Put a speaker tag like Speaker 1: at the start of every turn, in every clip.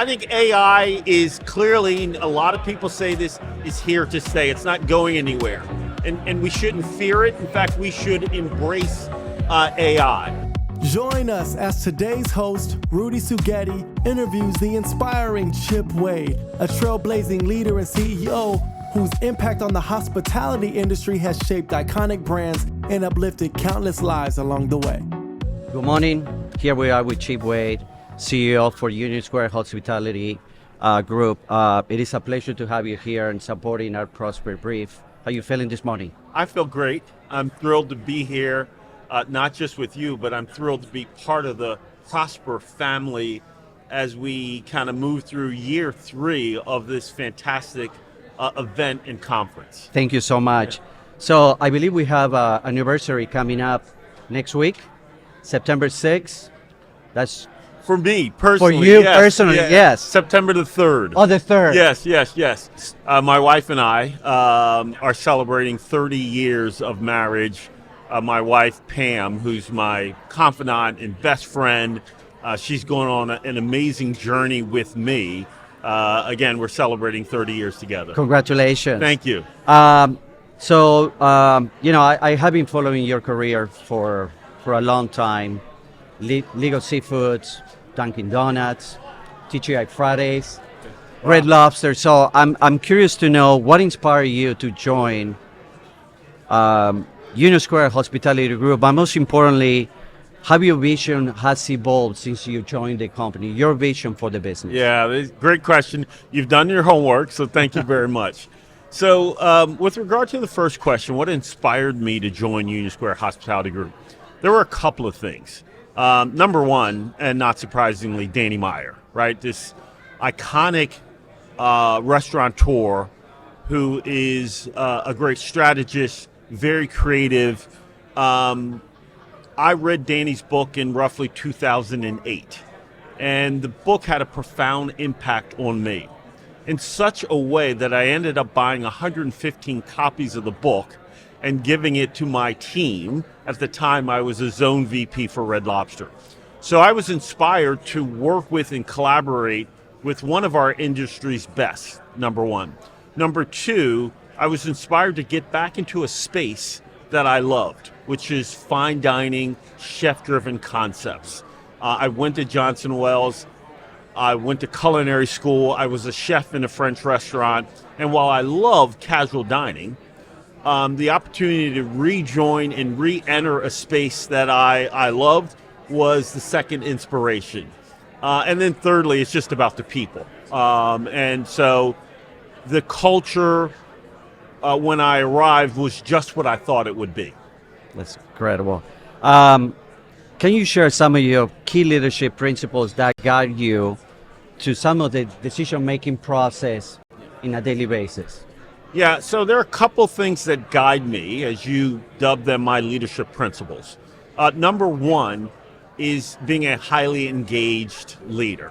Speaker 1: I think AI is clearly, a lot of people say this is here to stay. It's not going anywhere. And we shouldn't fear it. In fact, we should embrace AI.
Speaker 2: Join us as today's host, Rudy Suggetti, interviews the inspiring Chip Wade, a trailblazing leader and CEO whose impact on the hospitality industry has shaped iconic brands and uplifted countless lives along the way.
Speaker 3: Good morning. Here we are with Chip Wade, CEO for Union Square Hospitality Group. It is a pleasure to have you here and supporting our Prosper Brief. How are you feeling this morning?
Speaker 1: I feel great. I'm thrilled to be here, not just with you, but I'm thrilled to be part of the Prosper family as we kind of move through year 3 of this fantastic event and conference.
Speaker 3: Thank you so much. Yeah. So I believe we have an anniversary coming up next week, September 6th. That's
Speaker 1: for me personally.
Speaker 3: For you
Speaker 1: yes,
Speaker 3: personally, yes.
Speaker 1: September the 3rd.
Speaker 3: Oh, the 3rd.
Speaker 1: Yes. My wife and I are celebrating 30 years of marriage. My wife, Pam, who's my confidant and best friend, she's going on an amazing journey with me. Again, we're celebrating 30 years together.
Speaker 3: Congratulations.
Speaker 1: Thank you.
Speaker 3: I have been following your career for a long time. Legal Seafoods, Dunkin Donuts, TGI Fridays, Red Lobster. So I'm curious to know what inspired you to join Union Square Hospitality Group, but most importantly, how your vision has evolved since you joined the company, your vision for the business.
Speaker 1: Yeah, great question. You've done your homework, so thank you very much. So with regard to the first question, what inspired me to join Union Square Hospitality Group? There were a couple of things. Number one, and not surprisingly, Danny Meyer, right? This iconic restaurateur who is a great strategist, very creative. I read Danny's book in roughly 2008, and the book had a profound impact on me in such a way that I ended up buying 115 copies of the book and giving it to my team. At the time, I was a zone VP for Red Lobster. So I was inspired to work with and collaborate with one of our industry's best, number one. Number two, I was inspired to get back into a space that I loved, which is fine dining, chef-driven concepts. I went to Johnson Wells. I went to culinary school. I was a chef in a French restaurant. And while I love casual dining, the opportunity to rejoin and re-enter a space that I loved was the second inspiration. And then thirdly, it's just about the people. And so the culture when I arrived was just what I thought it would be.
Speaker 3: That's incredible. Can you share some of your key leadership principles that guide you to some of the decision-making process in a daily basis?
Speaker 1: Yeah, so there are a couple things that guide me, as you dub them, my leadership principles. Number one is being a highly engaged leader.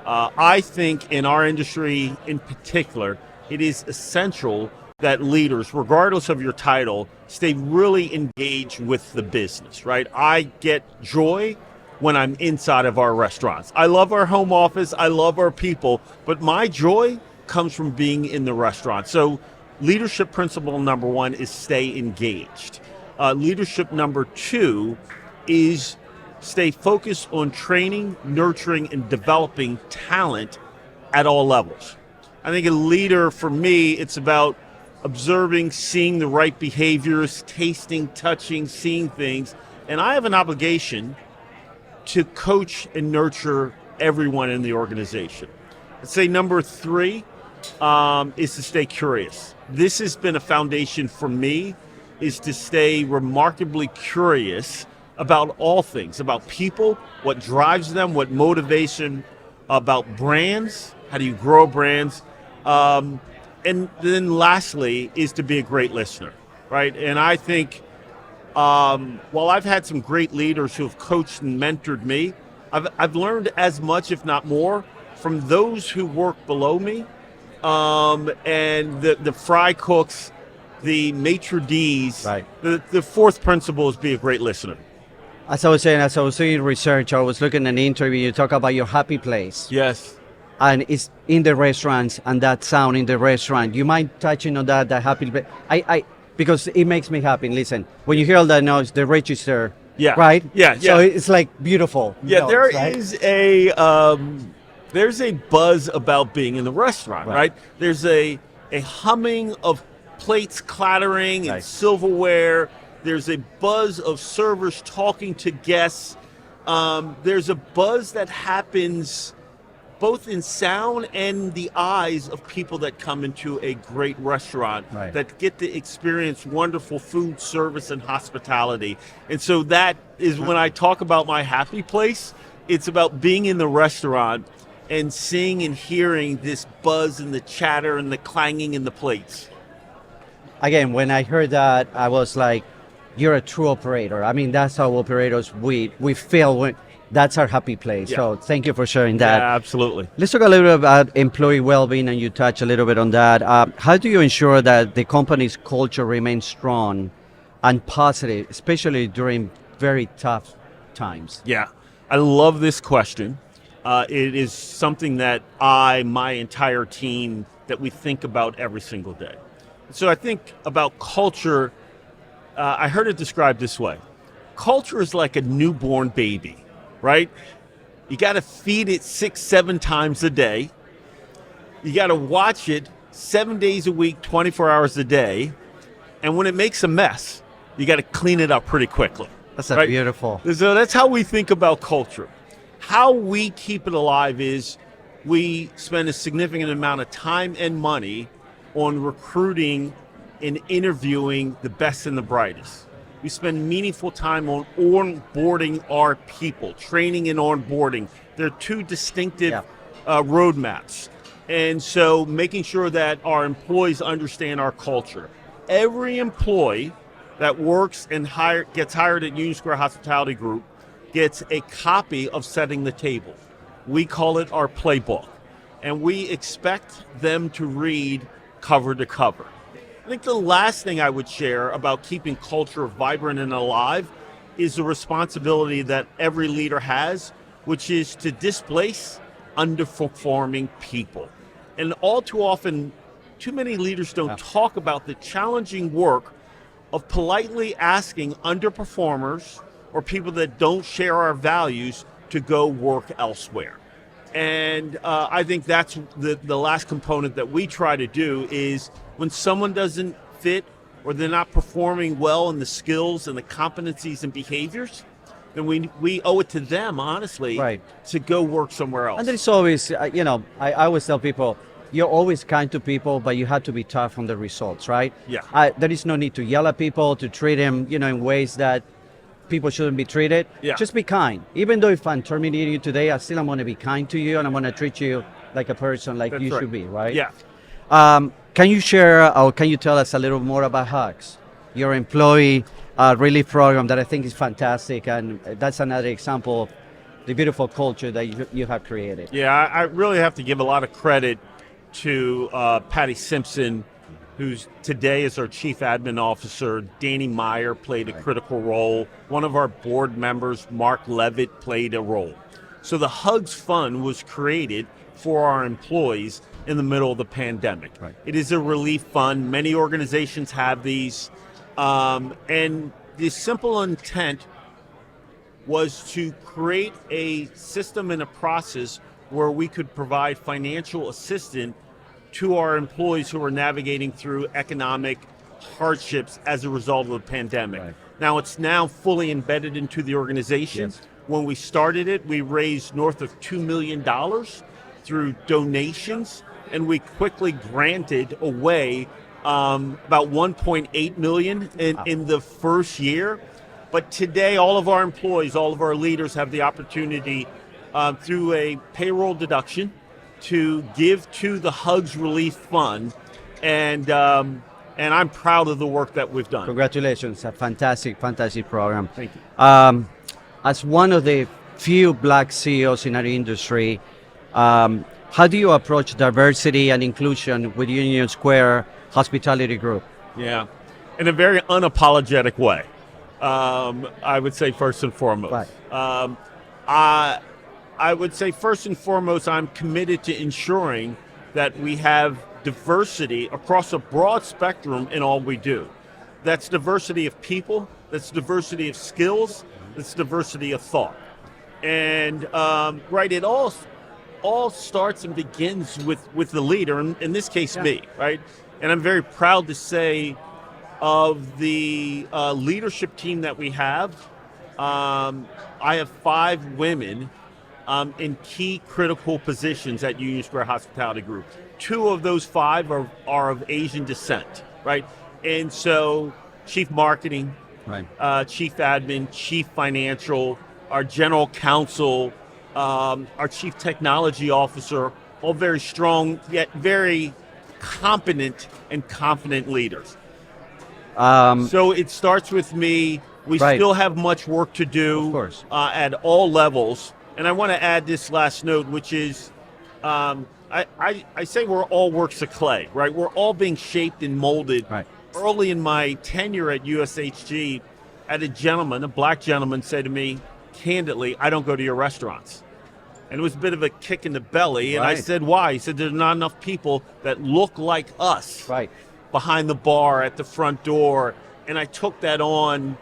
Speaker 1: I think in our industry in particular, it is essential that leaders, regardless of your title, stay really engaged with the business, right? I get joy when I'm inside of our restaurants. I love our home office, I love our people, but my joy comes from being in the restaurant. So leadership principle number one is stay engaged. Leadership number two is stay focused on training, nurturing, and developing talent at all levels. I think a leader, for me, it's about observing, seeing the right behaviors, tasting, touching, seeing things. And I have an obligation to coach and nurture everyone in the organization. I'd say number three is to stay curious. This has been a foundation for me, is to stay remarkably curious about all things, about people, what drives them, what motivation, about brands, how do you grow brands, and then lastly is to be a great listener, right? And I think while I've had some great leaders who have coached and mentored me, I've learned as much, if not more, from those who work below me, and the fry cooks, the maitre d's.
Speaker 3: Right.
Speaker 1: The fourth principle is be a great listener.
Speaker 3: As I was saying, as I was doing research, I was looking at an interview, you talk about your happy place.
Speaker 1: Yes.
Speaker 3: and it's in the restaurants and that sound in the restaurant. You mind touching on that happy? I because it makes me happy. Listen, when you hear all that noise, the register,
Speaker 1: Yeah.
Speaker 3: right?
Speaker 1: Yeah,
Speaker 3: So
Speaker 1: yeah.
Speaker 3: it's like beautiful.
Speaker 1: Yeah,
Speaker 3: noise,
Speaker 1: there
Speaker 3: right?
Speaker 1: is there's a buzz about being in the restaurant, right? There's a humming of plates clattering and
Speaker 3: Right.
Speaker 1: silverware. There's a buzz of servers talking to guests. There's a buzz that happens both in sound and the eyes of people that come into a great restaurant
Speaker 3: Right.
Speaker 1: that get to experience wonderful food, service, and hospitality. And so that is when I talk about my happy place, it's about being in the restaurant and seeing and hearing this buzz and the chatter and the clanging in the plates.
Speaker 3: Again, when I heard that, I was like, "You're a true operator." I mean, that's how operators we feel when that's our happy place.
Speaker 1: Yeah.
Speaker 3: So thank you for sharing that.
Speaker 1: Yeah, absolutely.
Speaker 3: Let's talk a little bit about employee well-being, and you touch a little bit on that. How do you ensure that the company's culture remains strong and positive, especially during very tough times?
Speaker 1: Yeah, I love this question. It is something that my entire team, that we think about every single day. So I think about culture, I heard it described this way. Culture is like a newborn baby, right? You got to feed it 6-7 times a day. You got to watch it 7 days a week, 24 hours a day. And when it makes a mess, you got to clean it up pretty quickly.
Speaker 3: That's
Speaker 1: right?
Speaker 3: beautiful.
Speaker 1: So that's how we think about culture. How we keep it alive is we spend a significant amount of time and money on recruiting and interviewing the best and the brightest. We spend meaningful time on onboarding our people, training and onboarding. They're two distinctive roadmaps. And so making sure that our employees understand our culture. Every employee that works and gets hired at Union Square Hospitality Group gets a copy of Setting the Table. We call it our playbook. And we expect them to read cover to cover. I think the last thing I would share about keeping culture vibrant and alive is the responsibility that every leader has, which is to displace underperforming people. And all too often, too many leaders don't talk about the challenging work of politely asking underperformers or people that don't share our values to go work elsewhere. And I think that's the last component that we try to do is when someone doesn't fit or they're not performing well in the skills and the competencies and behaviors, then we owe it to them, honestly, to go work somewhere else.
Speaker 3: And there's always, I always tell people, you're always kind to people, but you have to be tough on the results, right?
Speaker 1: Yeah.
Speaker 3: There is no need to yell at people, to treat them, in ways that people shouldn't be treated.
Speaker 1: Yeah.
Speaker 3: Just be kind. Even though if I'm terminating you today, I still am going to be kind to you and I'm going to treat you like a person, like you should be, right?
Speaker 1: Yeah.
Speaker 3: Can you share or can you tell us a little more about Hugs, your employee relief program that I think is fantastic, and that's another example of the beautiful culture that you have created?
Speaker 1: Yeah, I really have to give a lot of credit to Patty Simpson, who's today is our chief admin officer. Danny Meyer played a critical role. One of our board members, Mark Levitt, played a role. So the Hugs Fund was created for our employees in the middle of the pandemic. It is a relief fund. Many organizations have these. And the simple intent was to create a system and a process where we could provide financial assistance to our employees who are navigating through economic hardships as a result of the pandemic. Now it's now fully embedded into the organization. When we started it, we raised north of $2 million through donations, and we quickly granted away about 1.8 million in the first year. But today, all of our employees, all of our leaders have the opportunity through a payroll deduction to give to the Hugs Relief Fund, and I'm proud of the work that we've done.
Speaker 3: Congratulations, a fantastic program.
Speaker 1: Thank you.
Speaker 3: As one of the few black CEOs in our industry, how do you approach diversity and inclusion with Union Square Hospitality Group?
Speaker 1: Yeah, in a very unapologetic way. I would say first and foremost. I would say first and foremost, I'm committed to ensuring that we have diversity across a broad spectrum in all we do. That's diversity of people, that's diversity of skills, that's diversity of thought. And right, it all starts and begins with the leader, in this case, me, right? And I'm very proud to say of the leadership team that we have, I have 5 women in key critical positions at Union Square Hospitality Group. 2 of those 5 are of Asian descent, right? And so chief marketing,
Speaker 3: Right.
Speaker 1: chief admin, chief financial, our general counsel, our chief technology officer, all very strong yet very competent and confident leaders. So it starts with me. We
Speaker 3: Right.
Speaker 1: still have much work to do
Speaker 3: Of course.
Speaker 1: At all levels. And I want to add this last note, which is I say we're all works of clay, right? We're all being shaped and molded.
Speaker 3: Right.
Speaker 1: Early in my tenure at USHG, I had a black gentleman, say to me, candidly, I don't go to your restaurants. And it was a bit of a kick in the belly. And I
Speaker 3: Right.
Speaker 1: said, why? He said, there's not enough people that look like us
Speaker 3: Right.
Speaker 1: behind the bar, at the front door. And I took that on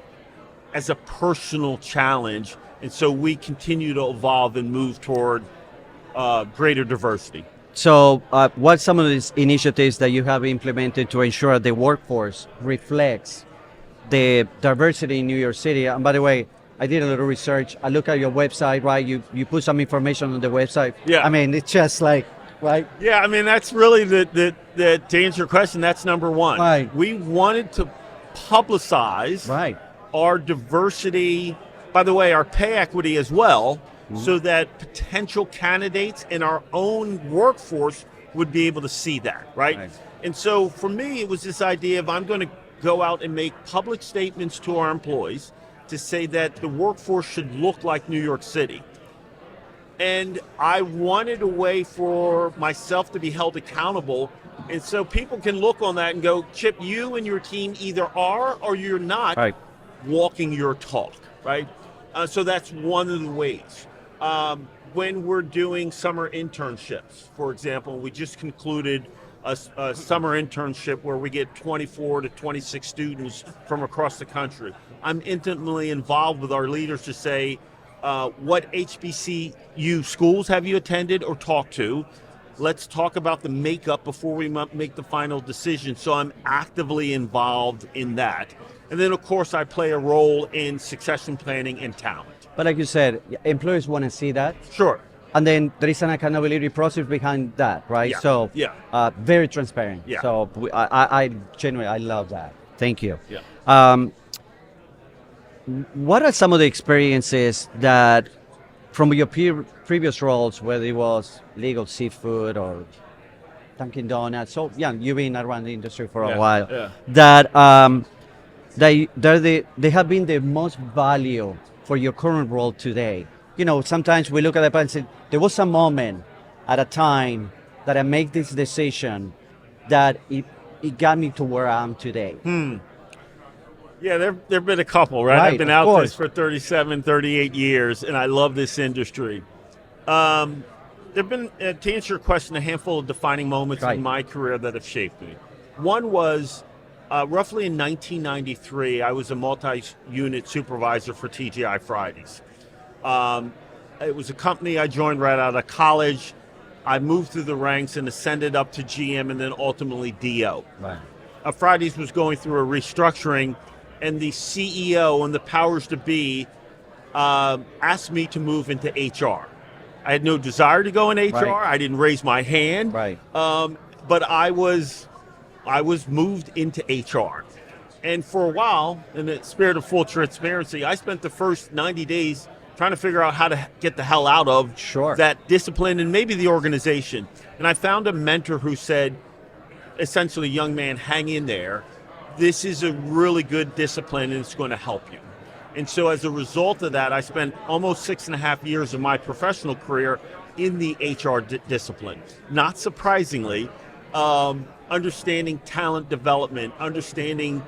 Speaker 1: as a personal challenge. And so we continue to evolve and move toward greater diversity.
Speaker 3: So, what's some of these initiatives that you have implemented to ensure the workforce reflects the diversity in New York City? And by the way, I did a little research. I look at your website, right? You put some information on the website.
Speaker 1: Yeah.
Speaker 3: I mean, it's just like, right?
Speaker 1: Yeah, I mean, that's really the to answer your question, that's number one.
Speaker 3: Right.
Speaker 1: We wanted to publicize
Speaker 3: Right.
Speaker 1: our diversity, by the way, our pay equity as well, so that potential candidates in our own workforce would be able to see that, right?
Speaker 3: Right.
Speaker 1: And so for me, it was this idea of I'm going to go out and make public statements to our employees to say that the workforce should look like New York City. And I wanted a way for myself to be held accountable. And so people can look on that and go, Chip, you and your team either are or you're not
Speaker 3: Right.
Speaker 1: walking your talk, right? So that's one of the ways. When we're doing summer internships, for example, we just concluded a summer internship where we get 24 to 26 students from across the country. I'm intimately involved with our leaders to say, what HBCU schools have you attended or talked to? Let's talk about the makeup before we make the final decision. So I'm actively involved in that. And then, of course, I play a role in succession planning and talent.
Speaker 3: But like you said, employers want to see that.
Speaker 1: Sure.
Speaker 3: And then there is an accountability process behind that, right?
Speaker 1: Yeah.
Speaker 3: So,
Speaker 1: Yeah.
Speaker 3: very transparent.
Speaker 1: Yeah.
Speaker 3: So I genuinely, I love that. Thank you.
Speaker 1: Yeah.
Speaker 3: What are some of the experiences that, from your previous roles, whether it was legal seafood or Dunkin Donuts, so yeah, you've been around the industry for a
Speaker 1: Yeah,
Speaker 3: while,
Speaker 1: yeah.
Speaker 3: that they have been the most value for your current role today? You know, sometimes we look at it and say, there was a moment at a time that I make this decision that it got me to where I am today.
Speaker 1: Yeah, there've been a couple, right?
Speaker 3: Right,
Speaker 1: I've been
Speaker 3: of
Speaker 1: out
Speaker 3: course.
Speaker 1: this for 37, 38 years, and I love this industry. There've been, to answer your question, a handful of defining moments
Speaker 3: Right.
Speaker 1: in my career that have shaped me. One was roughly in 1993, I was a multi-unit supervisor for TGI Fridays. It was a company I joined right out of college. I moved through the ranks and ascended up to GM and then ultimately DO.
Speaker 3: Right.
Speaker 1: Fridays was going through a restructuring, and the CEO and the powers to be asked me to move into HR. I had no desire to go in HR.
Speaker 3: Right.
Speaker 1: I didn't raise my hand.
Speaker 3: Right.
Speaker 1: But I was moved into HR. And for a while, in the spirit of full transparency, I spent the first 90 days trying to figure out how to get the hell out of
Speaker 3: Sure.
Speaker 1: that discipline and maybe the organization. And I found a mentor who said, essentially, young man, hang in there. This is a really good discipline and it's going to help you. And so as a result of that, I spent almost 6.5 years of my professional career in the HR discipline. Not surprisingly, understanding talent development, understanding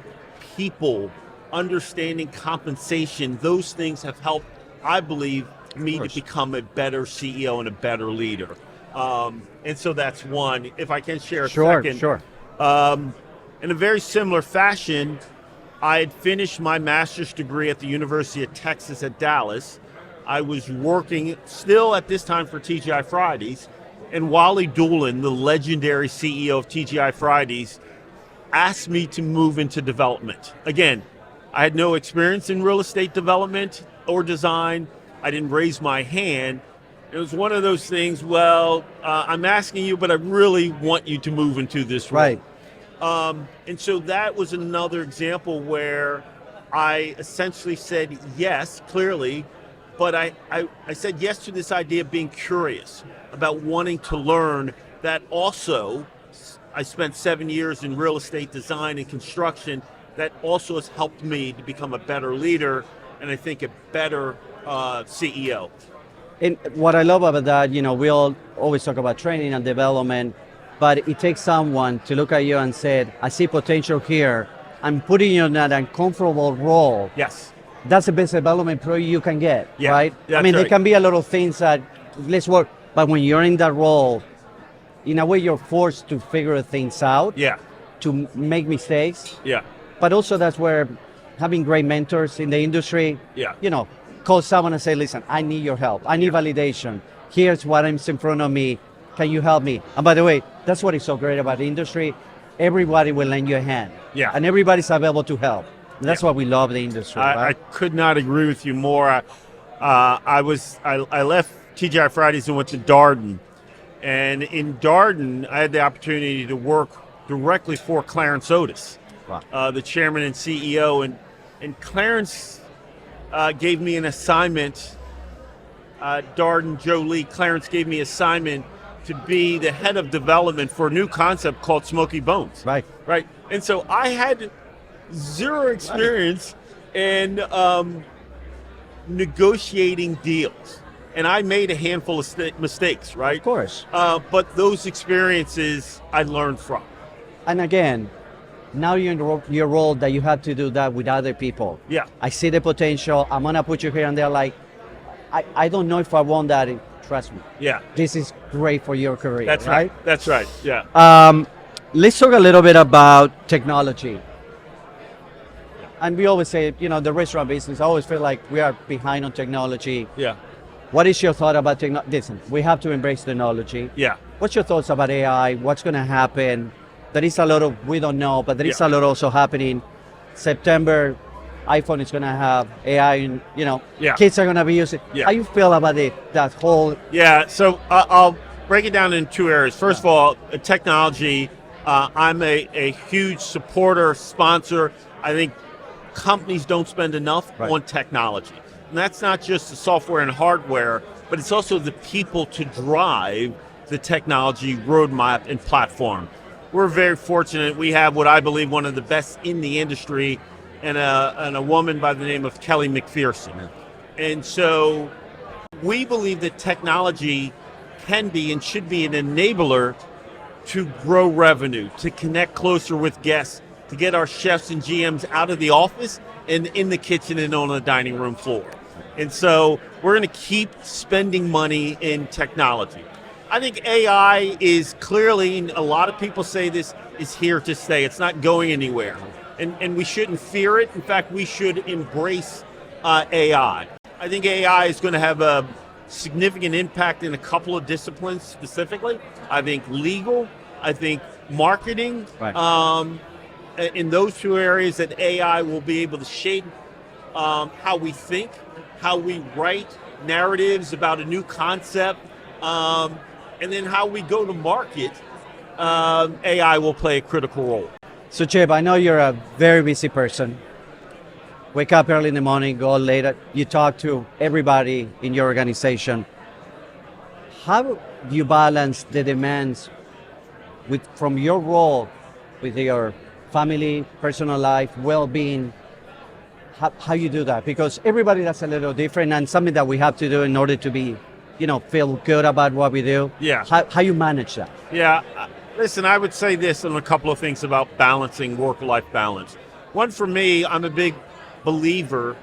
Speaker 1: people, understanding compensation, those things have helped, I believe, helped me to become a better CEO and a better leader. And so that's one. If I can share a second.
Speaker 3: Sure.
Speaker 1: In a very similar fashion, I had finished my master's degree at the University of Texas at Dallas. I was working still at this time for TGI Fridays, and Wally Doolin, the legendary CEO of TGI Fridays, asked me to move into development. Again, I had no experience in real estate development or design. I didn't raise my hand. It was one of those things, I'm asking you, but I really want you to move into this role.
Speaker 3: Right.
Speaker 1: And so that was another example where I essentially said yes, clearly, but I said yes to this idea of being curious, about wanting to learn. That also, I spent 7 years in real estate design and construction. That also has helped me to become a better leader and I think a better CEO.
Speaker 3: And what I love about that, we all always talk about training and development, but it takes someone to look at you and say, I see potential here. I'm putting you in that uncomfortable role.
Speaker 1: Yes.
Speaker 3: That's the best development pro you can get,
Speaker 1: Yeah,
Speaker 3: right?
Speaker 1: that's
Speaker 3: There
Speaker 1: right.
Speaker 3: can be a lot of things that let's work, but when you're in that role, in a way you're forced to figure things out,
Speaker 1: Yeah.
Speaker 3: to make mistakes,
Speaker 1: Yeah.
Speaker 3: but also that's where having great mentors in the industry,
Speaker 1: Yeah.
Speaker 3: call someone and say, listen, I need your help. I need validation. Here's what is in front of me. Can you help me? And by the way, that's what is so great about the industry. Everybody will lend you a hand.
Speaker 1: Yeah.
Speaker 3: And everybody's available to help. That's why we love the industry.
Speaker 1: I
Speaker 3: right?
Speaker 1: could not agree with you more. I left TGI Fridays and went to Darden. And in Darden, I had the opportunity to work directly for Clarence Otis,
Speaker 3: Wow.
Speaker 1: the chairman and CEO. And Clarence gave me an assignment. Darden, Joe Lee, Clarence gave me an assignment to be the head of development for a new concept called Smoky Bones.
Speaker 3: Right.
Speaker 1: Right. And so I had zero experience in negotiating deals. And I made a handful of mistakes, right?
Speaker 3: Of course.
Speaker 1: But those experiences I learned from.
Speaker 3: And again, now you're in your role that you have to do that with other people.
Speaker 1: Yeah.
Speaker 3: I see the potential. I'm going to put you here. And they're like, I don't know if I want that. Trust me.
Speaker 1: Yeah.
Speaker 3: This is great for your career.
Speaker 1: That's right. That's right. Yeah.
Speaker 3: Let's talk a little bit about technology. And we always say, the restaurant business, I always feel like we are behind on technology.
Speaker 1: Yeah.
Speaker 3: What is your thought about technology? Listen, we have to embrace technology.
Speaker 1: Yeah.
Speaker 3: What's your thoughts about AI? What's going to happen? There is a lot of, we don't know, but there is a lot also happening. September, iPhone is going to have AI, and, kids are going to be using.
Speaker 1: Yeah.
Speaker 3: How you feel about it, that whole?
Speaker 1: Yeah, so I'll break it down in two areas. First of all, technology, I'm a huge supporter, sponsor. I think companies don't spend enough on technology. And that's not just the software and hardware, but it's also the people to drive the technology roadmap and platform. We're very fortunate. We have what I believe one of the best in the industry, and a woman by the name of Kelly McPherson. And so we believe that technology can be and should be an enabler to grow revenue, to connect closer with guests, to get our chefs and GMs out of the office and in the kitchen and on the dining room floor. And so we're going to keep spending money in technology. I think AI is clearly, and a lot of people say this, is here to stay. It's not going anywhere. And we shouldn't fear it. In fact, we should embrace AI. I think AI is going to have a significant impact in a couple of disciplines specifically. I think legal, I think marketing.
Speaker 3: Right.
Speaker 1: In those two areas that AI will be able to shape how we think, how we write narratives about a new concept, and then how we go to market, AI will play a critical role.
Speaker 3: So Chip, I know you're a very busy person. Wake up early in the morning, go late. You talk to everybody in your organization. How do you balance the demands from your role with your family, personal life, well-being? How you do that? Because everybody does a little different, and something that we have to do in order to be, feel good about what we do.
Speaker 1: Yeah.
Speaker 3: How you manage that?
Speaker 1: Yeah. Listen, I would say this on a couple of things about balancing work-life balance. One, for me, I'm a big believer,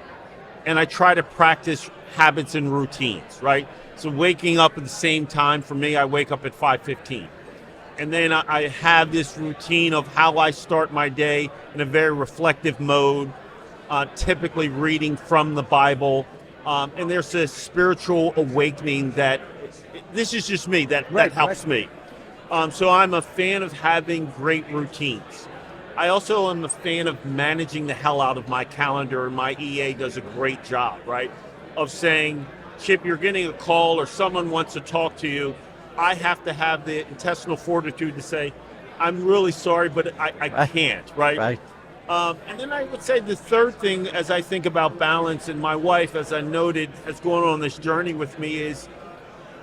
Speaker 1: and I try to practice habits and routines, right? So waking up at the same time, for me, I wake up at 5:15. And then I have this routine of how I start my day in a very reflective mode, typically reading from the Bible. And there's this spiritual awakening that, this is just me, that helps me. So I'm a fan of having great routines. I also am a fan of managing the hell out of my calendar, and my EA does a great job, right? Of saying, Chip, you're getting a call or someone wants to talk to you. I have to have the intestinal fortitude to say, I'm really sorry, but I can't, right?
Speaker 3: Right.
Speaker 1: And then I would say the third thing, as I think about balance, and my wife, as I noted, has gone on this journey with me, is,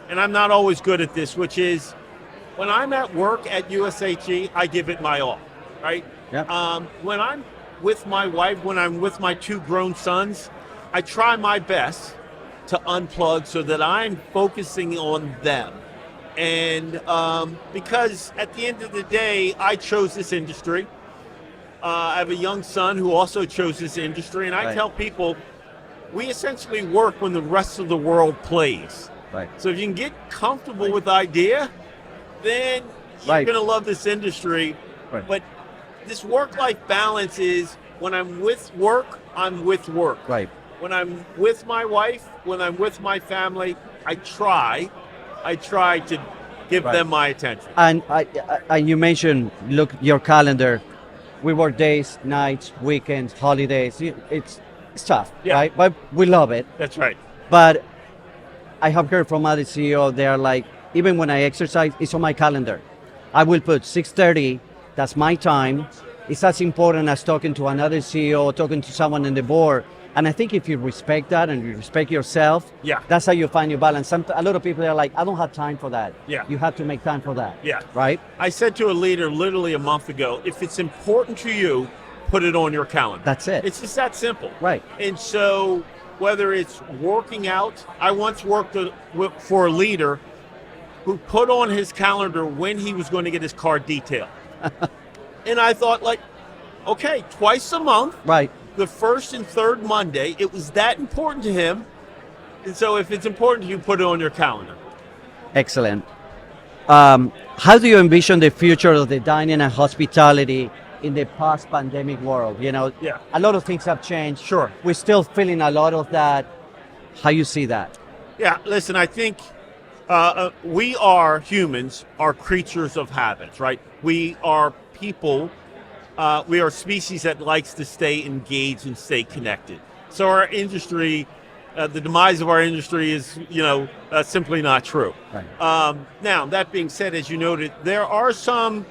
Speaker 1: and I'm not always good at this, which is when I'm at work at USHE, I give it my all, right?
Speaker 3: Yep.
Speaker 1: When I'm with my wife, when I'm with my two grown sons, I try my best to unplug so that I'm focusing on them. And because at the end of the day, I chose this industry. I have a young son who also chose this industry, and I tell people, we essentially work when the rest of the world plays.
Speaker 3: Right.
Speaker 1: So if you can get comfortable with the idea, then you're going to love this industry.
Speaker 3: Right.
Speaker 1: But this work-life balance is, when I'm with work, I'm with work.
Speaker 3: Right.
Speaker 1: When I'm with my wife, when I'm with my family, I try to give them my attention.
Speaker 3: And you mentioned, look, your calendar. We work days, nights, weekends, holidays. It's tough, right? But we love it.
Speaker 1: That's right.
Speaker 3: But I have heard from other CEOs, they are like, even when I exercise, it's on my calendar. I will put 6:30, that's my time. It's as important as talking to another CEO, talking to someone in the board. And I think if you respect that and you respect yourself, that's how you find your balance. A lot of people are like, I don't have time for that.
Speaker 1: Yeah.
Speaker 3: You have to make time for that.
Speaker 1: Yeah.
Speaker 3: Right?
Speaker 1: I said to a leader literally a month ago, if it's important to you, put it on your calendar.
Speaker 3: That's it.
Speaker 1: It's just that simple.
Speaker 3: Right.
Speaker 1: And so whether it's working out, I once worked for a leader who put on his calendar when he was going to get his car detailed. And I thought, like, okay, twice a month.
Speaker 3: Right.
Speaker 1: The first and third Monday, it was that important to him. And so if it's important to you, put it on your calendar.
Speaker 3: Excellent. How do you envision the future of the dining and hospitality in the post-pandemic world? You know, a lot of things have changed.
Speaker 1: Sure.
Speaker 3: We're still feeling a lot of that. How you see that?
Speaker 1: Yeah, listen, I think we are humans, are creatures of habits, right? We are people. We are a species that likes to stay engaged and stay connected. So our industry, the demise of our industry is, simply not true.
Speaker 3: Right.
Speaker 1: Now, that being said, as you noted, there are some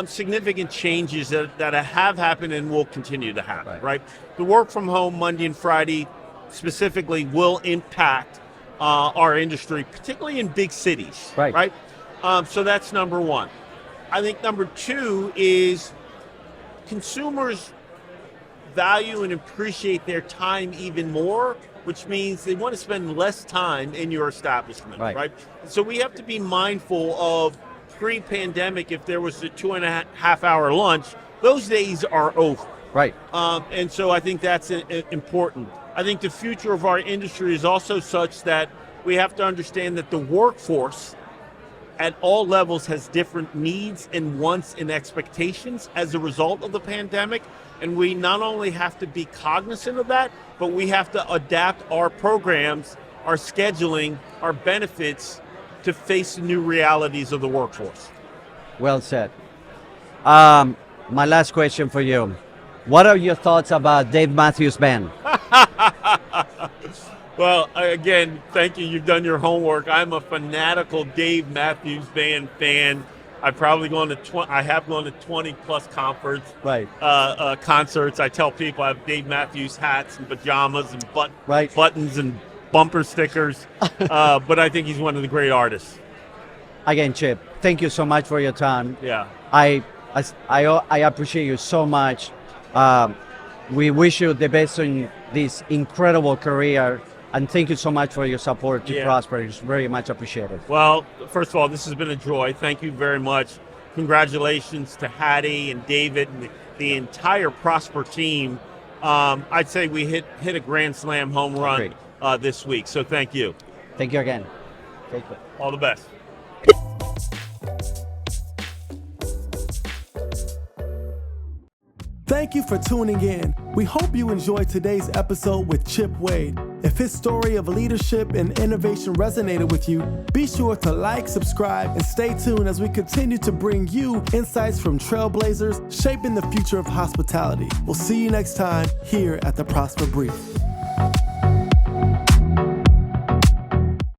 Speaker 1: significant changes that have happened and will continue to happen, right? The work from home Monday and Friday specifically will impact our industry, particularly in big cities, right? So that's number one. I think number two is consumers value and appreciate their time even more, which means they want to spend less time in your establishment, right? So we have to be mindful of pre-pandemic, if there was a 2.5 hour lunch, those days are over.
Speaker 3: Right.
Speaker 1: And so I think that's important. I think the future of our industry is also such that we have to understand that the workforce at all levels has different needs and wants and expectations as a result of the pandemic. And we not only have to be cognizant of that, but we have to adapt our programs, our scheduling, our benefits to face the new realities of the workforce.
Speaker 3: Well said. My last question for you. What are your thoughts about Dave Matthews Band?
Speaker 1: Well, again, thank you. You've done your homework. I'm a fanatical Dave Matthews Band fan. I've probably gone to I have gone to 20 plus concerts. I tell people I have Dave Matthews hats and pajamas and buttons and bumper stickers. But I think he's one of the great artists.
Speaker 3: Again, Chip, thank you so much for your time.
Speaker 1: Yeah.
Speaker 3: I appreciate you so much. We wish you the best in this incredible career. And thank you so much for your support to Prosper. It's very much appreciated.
Speaker 1: Well, first of all, this has been a joy. Thank you very much. Congratulations to Hattie and David and the entire Prosper team. I'd say we hit a grand slam home run.
Speaker 3: Great.
Speaker 1: this week. So thank you.
Speaker 3: Thank you again. Take care.
Speaker 1: All the best.
Speaker 2: Thank you for tuning in. We hope you enjoyed today's episode with Chip Wade. If his story of leadership and innovation resonated with you, be sure to like, subscribe, and stay tuned as we continue to bring you insights from trailblazers shaping the future of hospitality. We'll see you next time here at the Prosper Brief.